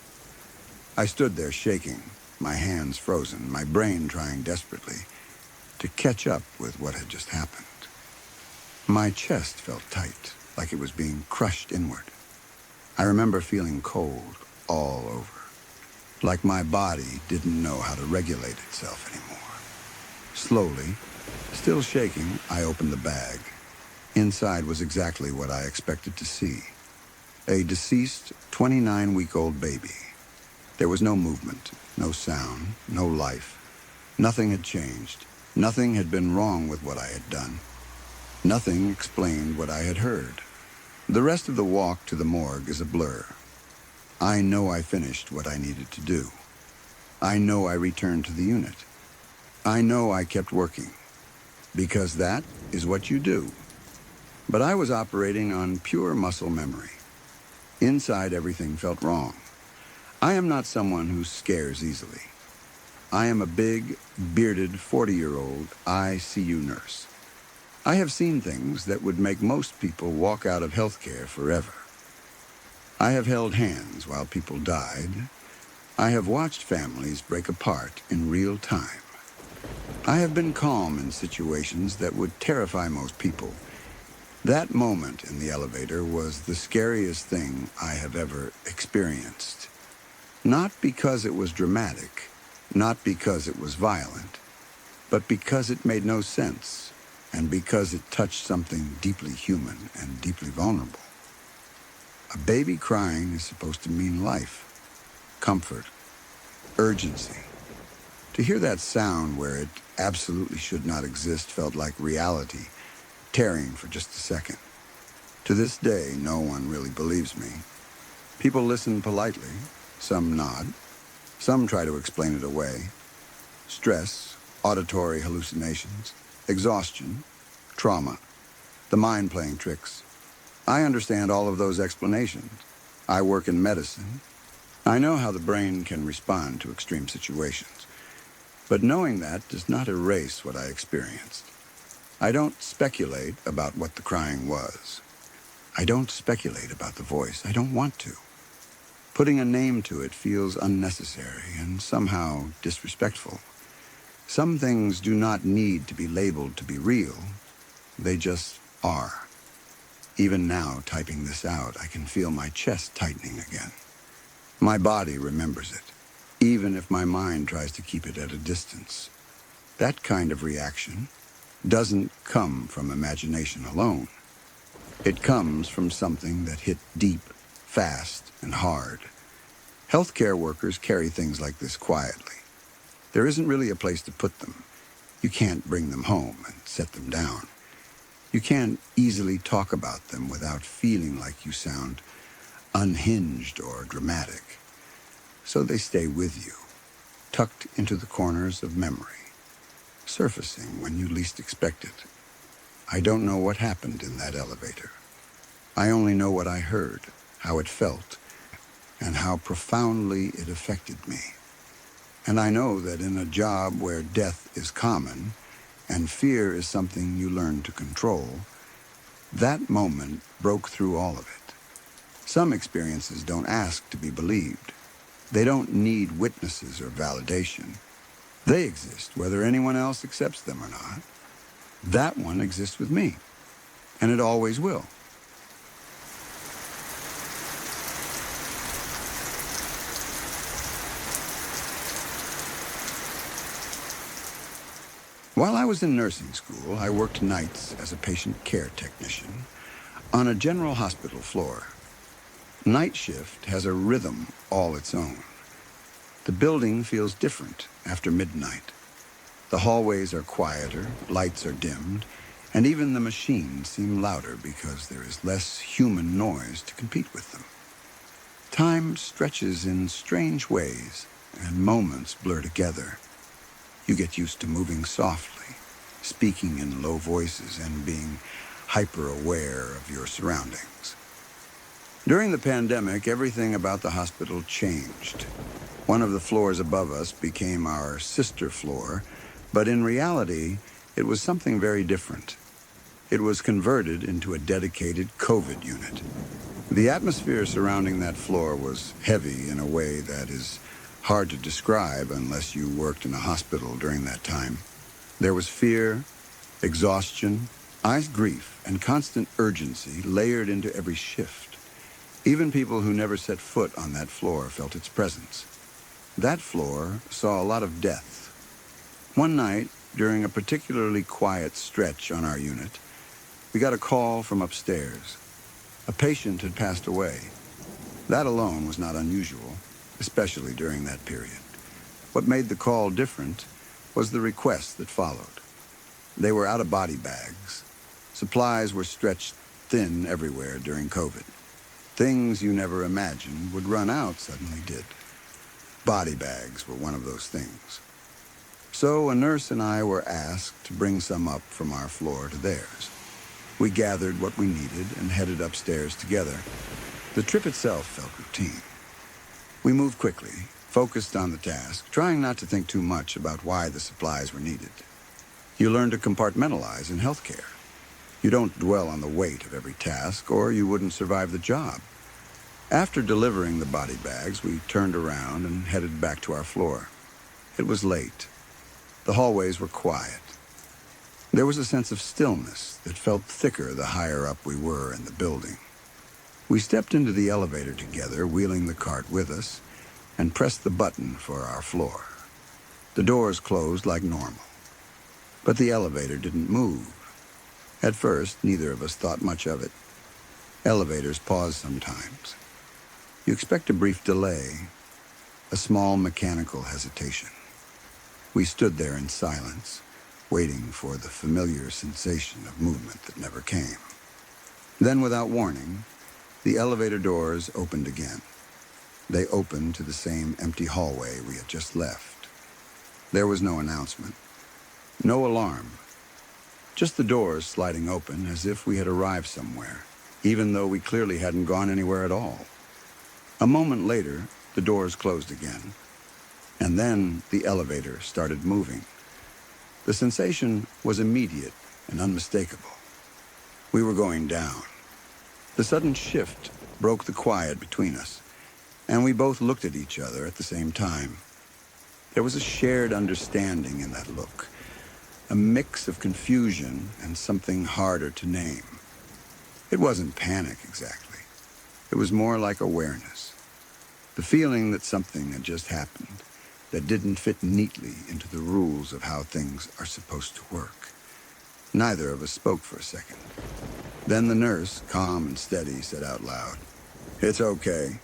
I stood there shaking, my hands frozen, my brain trying desperately to catch up with what had just happened. My chest felt tight, like it was being crushed inward. I remember feeling cold all over, like my body didn't know how to regulate itself anymore. Slowly, still shaking, I opened the bag. Inside was exactly what I expected to see. A deceased 29-week-old baby. There was no movement, no sound, no life. Nothing had changed. Nothing had been wrong with what I had done. Nothing explained what I had heard. The rest of the walk to the morgue is a blur. I know I finished what I needed to do. I know I returned to the unit. I know I kept working. Because that is what you do. But I was operating on pure muscle memory. Inside, everything felt wrong. I am not someone who scares easily. I am a big, bearded 40-year-old ICU nurse. I have seen things that would make most people walk out of healthcare forever. I have held hands while people died. I have watched families break apart in real time. I have been calm in situations that would terrify most people. That moment in the elevator was the scariest thing I have ever experienced. Not because it was dramatic, not because it was violent, but because it made no sense, and because it touched something deeply human and deeply vulnerable. A baby crying is supposed to mean life, comfort, urgency. To hear that sound where it absolutely should not exist felt like reality, tearing for just a second. To this day, no one really believes me. People listen politely, some nod, some try to explain it away. Stress, auditory hallucinations, exhaustion, trauma, the mind playing tricks. I understand all of those explanations. I work in medicine. I know how the brain can respond to extreme situations. But knowing that does not erase what I experienced. I don't speculate about what the crying was. I don't speculate about the voice. I don't want to. Putting a name to it feels unnecessary and somehow disrespectful. Some things do not need to be labeled to be real. They just are. Even now, typing this out, I can feel my chest tightening again. My body remembers it, even if my mind tries to keep it at a distance. That kind of reaction doesn't come from imagination alone. It comes from something that hit deep, fast, and hard. Healthcare workers carry things like this quietly. There isn't really a place to put them. You can't bring them home and set them down. You can't easily talk about them without feeling like you sound unhinged or dramatic. So they stay with you, tucked into the corners of memory, surfacing when you least expect it. I don't know what happened in that elevator. I only know what I heard, how it felt, and how profoundly it affected me. And I know that in a job where death is common and fear is something you learn to control, that moment broke through all of it. Some experiences don't ask to be believed. They don't need witnesses or validation. They exist whether anyone else accepts them or not. That one exists with me, and it always will. While I was in nursing school, I worked nights as a patient care technician on a general hospital floor. Night shift has a rhythm all its own. The building feels different after midnight. The hallways are quieter, lights are dimmed, and even the machines seem louder because there is less human noise to compete with them. Time stretches in strange ways, and moments blur together. You get used to moving softly, speaking in low voices, and being hyper-aware of your surroundings. During the pandemic, everything about the hospital changed. One of the floors above us became our sister floor, but in reality, it was something very different. It was converted into a dedicated COVID unit. The atmosphere surrounding that floor was heavy in a way that is hard to describe unless you worked in a hospital during that time. There was fear, exhaustion, grief, and constant urgency layered into every shift. Even people who never set foot on that floor felt its presence. That floor saw a lot of death. One night, during a particularly quiet stretch on our unit, we got a call from upstairs. A patient had passed away. That alone was not unusual, especially during that period. What made the call different was the request that followed. They were out of body bags. Supplies were stretched thin everywhere during COVID. Things you never imagined would run out suddenly did. Body bags were one of those things. So a nurse and I were asked to bring some up from our floor to theirs. We gathered what we needed and headed upstairs together. The trip itself felt routine. We moved quickly, focused on the task, trying not to think too much about why the supplies were needed. You learn to compartmentalize in healthcare. You don't dwell on the weight of every task, or you wouldn't survive the job. After delivering the body bags, we turned around and headed back to our floor. It was late. The hallways were quiet. There was a sense of stillness that felt thicker the higher up we were in the building. We stepped into the elevator together, wheeling the cart with us, and pressed the button for our floor. The doors closed like normal. But the elevator didn't move. At first, neither of us thought much of it. Elevators pause sometimes. You expect a brief delay, a small mechanical hesitation. We stood there in silence, waiting for the familiar sensation of movement that never came. Then, without warning, the elevator doors opened again. They opened to the same empty hallway we had just left. There was no announcement, no alarm, just the doors sliding open as if we had arrived somewhere. even though we clearly hadn't gone anywhere at all. A moment later, the doors closed again, and then the elevator started moving. The sensation was immediate and unmistakable. We were going down. The sudden shift broke the quiet between us, and we both looked at each other at the same time. There was a shared understanding in that look, a mix of confusion and something harder to name. It wasn't panic exactly. It was more like awareness. The feeling that something had just happened that didn't fit neatly into the rules of how things are supposed to work. Neither of us spoke for a second. Then the nurse, calm and steady, said out loud, "It's okay.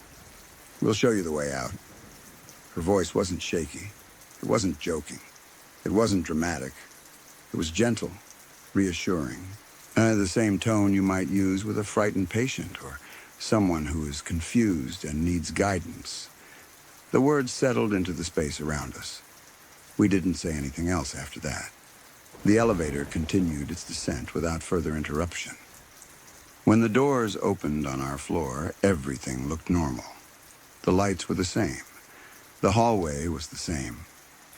We'll show you the way out." Her voice wasn't shaky. It wasn't joking. It wasn't dramatic. It was gentle, reassuring, the same tone you might use with a frightened patient or someone who is confused and needs guidance. The words settled into the space around us. We didn't say anything else after that. The elevator continued its descent without further interruption. When the doors opened on our floor, everything looked normal. The lights were the same. The hallway was the same.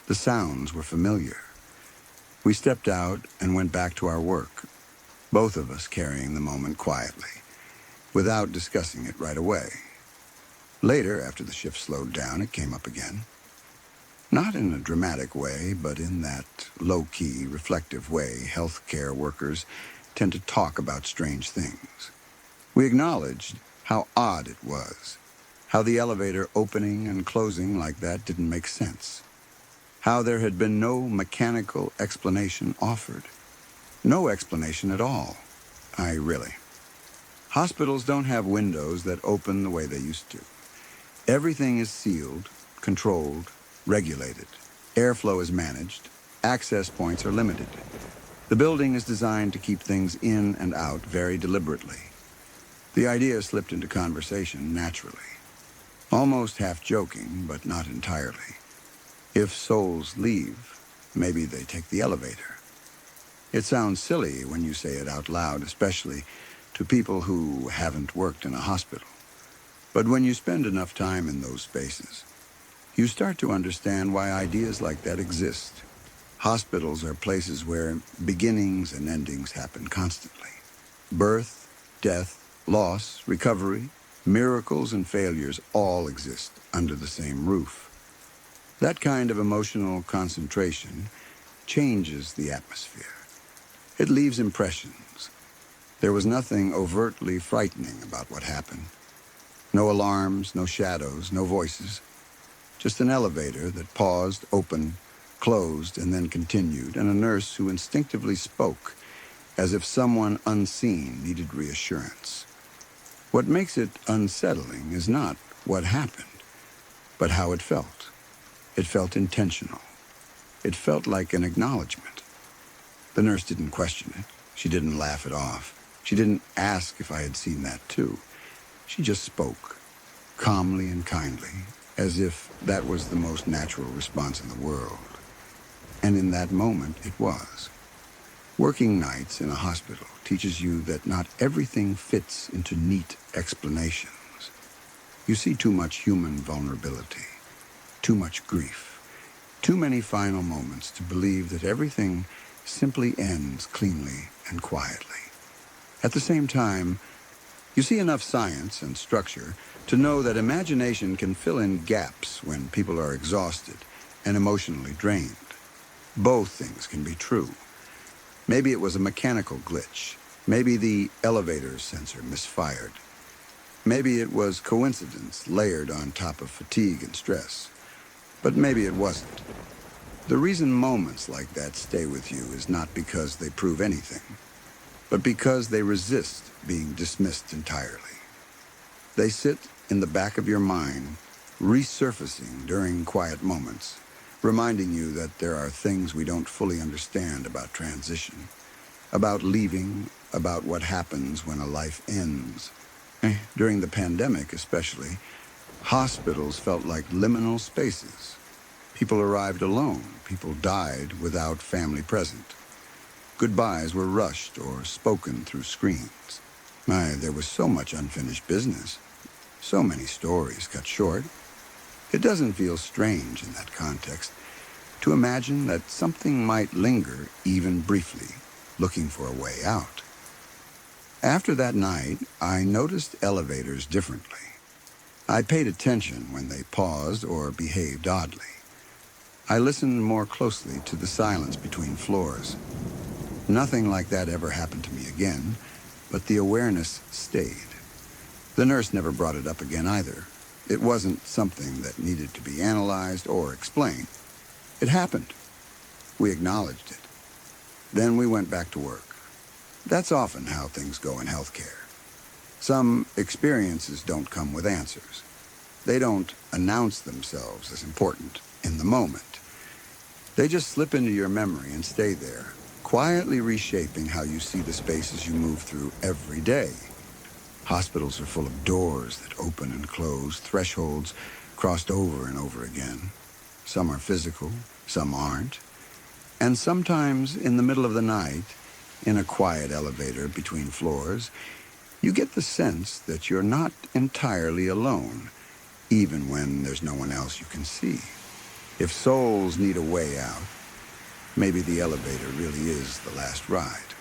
The sounds were familiar. We stepped out and went back to our work, both of us carrying the moment quietly, without discussing it right away. Later, after the shift slowed down, it came up again. Not in a dramatic way, but in that low-key, reflective way healthcare workers tend to talk about strange things. We acknowledged how odd it was, how the elevator opening and closing like that didn't make sense, how there had been no mechanical explanation offered. No explanation at all. Really. Hospitals don't have windows that open the way they used to. Everything is sealed, controlled, regulated. Airflow is managed. Access points are limited. The building is designed to keep things in and out very deliberately. The idea slipped into conversation naturally, almost half joking, but not entirely. If souls leave, maybe they take the elevator. It sounds silly when you say it out loud, especially to people who haven't worked in a hospital. But when you spend enough time in those spaces, you start to understand why ideas like that exist. Hospitals are places where beginnings and endings happen constantly. Birth, death, loss, recovery, miracles and failures all exist under the same roof. That kind of emotional concentration changes the atmosphere. It leaves impressions. There was nothing overtly frightening about what happened. No alarms, no shadows, no voices. Just an elevator that paused, opened, closed, and then continued, and a nurse who instinctively spoke as if someone unseen needed reassurance. What makes it unsettling is not what happened, but how it felt. It felt intentional. It felt like an acknowledgement. The nurse didn't question it. She didn't laugh it off. She didn't ask if I had seen that too. She just spoke, calmly and kindly, as if that was the most natural response in the world. And in that moment, it was. Working nights in a hospital teaches you that not everything fits into neat explanations. You see too much human vulnerability, too much grief, too many final moments to believe that everything simply ends cleanly and quietly. At the same time, you see enough science and structure to know that imagination can fill in gaps when people are exhausted and emotionally drained. Both things can be true. Maybe it was a mechanical glitch. Maybe the elevator sensor misfired. Maybe it was coincidence layered on top of fatigue and stress. But maybe it wasn't. The reason moments like that stay with you is not because they prove anything, but because they resist being dismissed entirely. They sit in the back of your mind, resurfacing during quiet moments, reminding you that there are things we don't fully understand about transition, about leaving, about what happens when a life ends. During the pandemic especially, hospitals felt like liminal spaces. People arrived alone. People died without family present. Goodbyes were rushed or spoken through screens. There was so much unfinished business, so many stories cut short. It doesn't feel strange in that context to imagine that something might linger even briefly, looking for a way out. After that night, I noticed elevators differently. I paid attention when they paused or behaved oddly. I listened more closely to the silence between floors. Nothing like that ever happened to me again, but the awareness stayed. The nurse never brought it up again either. It wasn't something that needed to be analyzed or explained. It happened. We acknowledged it. Then we went back to work. That's often how things go in healthcare. Some experiences don't come with answers. They don't announce themselves as important in the moment. They just slip into your memory and stay there, quietly reshaping how you see the spaces you move through every day. Hospitals are full of doors that open and close, thresholds crossed over and over again. Some are physical, some aren't. And sometimes in the middle of the night, in a quiet elevator between floors, you get the sense that you're not entirely alone, even when there's no one else you can see. If souls need a way out, maybe the elevator really is the last ride.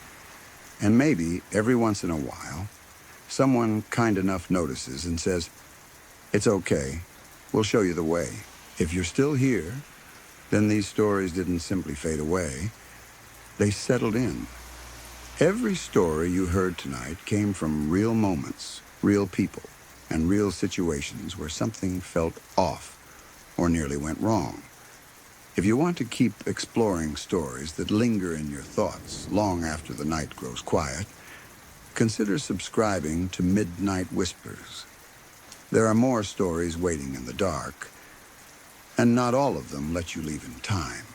And maybe, every once in a while, someone kind enough notices and says, "It's okay, we'll show you the way." If you're still here, then these stories didn't simply fade away. They settled in. Every story you heard tonight came from real moments, real people, and real situations where something felt off or nearly went wrong. If you want to keep exploring stories that linger in your thoughts long after the night grows quiet, consider subscribing to Midnight Whispers. There are more stories waiting in the dark, and not all of them let you leave in time.